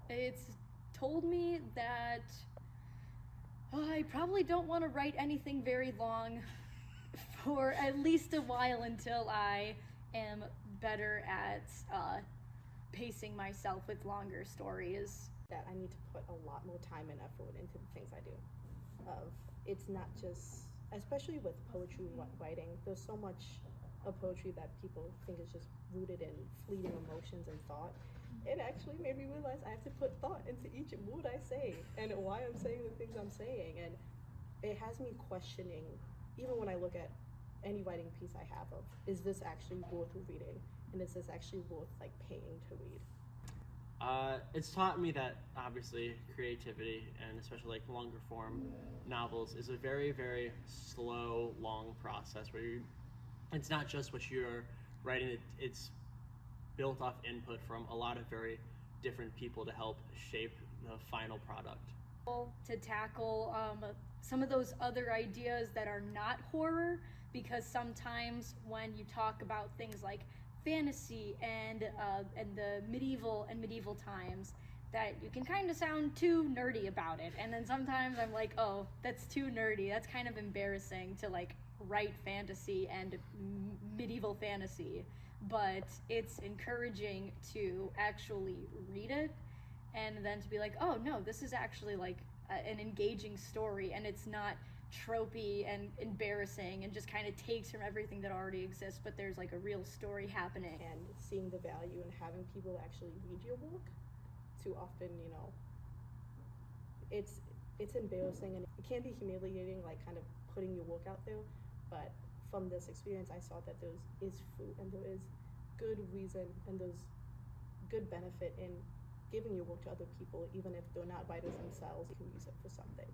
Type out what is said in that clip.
It's told me that I probably don't want to write anything very long for at least a while until I am better at pacing myself with longer stories. That I need to put a lot more time and effort into the things I do. It's not just, especially with poetry writing, there's so much of poetry that people think is just rooted in fleeting emotions and thought. It actually made me realize I have to put thought into each word I say and why I'm saying the things I'm saying. And it has me questioning, even when I look at any writing piece I have, of is this actually worth reading, and is this actually worth like paying to read? It's taught me that obviously creativity and especially like longer form novels is a very, very slow, long process where it's not just what you're writing, it's built off input from a lot of very different people to help shape the final product. To tackle some of those other ideas that are not horror, because sometimes when you talk about things like fantasy and the medieval times, that you can kind of sound too nerdy about it, and then sometimes I'm like, oh, that's too nerdy, that's kind of embarrassing to like write fantasy and medieval fantasy. But it's encouraging to actually read it and then to be like, oh no, this is actually like an engaging story, and it's not tropey and embarrassing and just kind of takes from everything that already exists, but there's like a real story happening. And seeing the value in having people actually read your work, too often, it's embarrassing and it can be humiliating, like kind of putting your work out there. But from this experience, I saw that there is fruit and there is good reason and there's good benefit in giving your work to other people, even if they're not writers themselves. You can use it for something.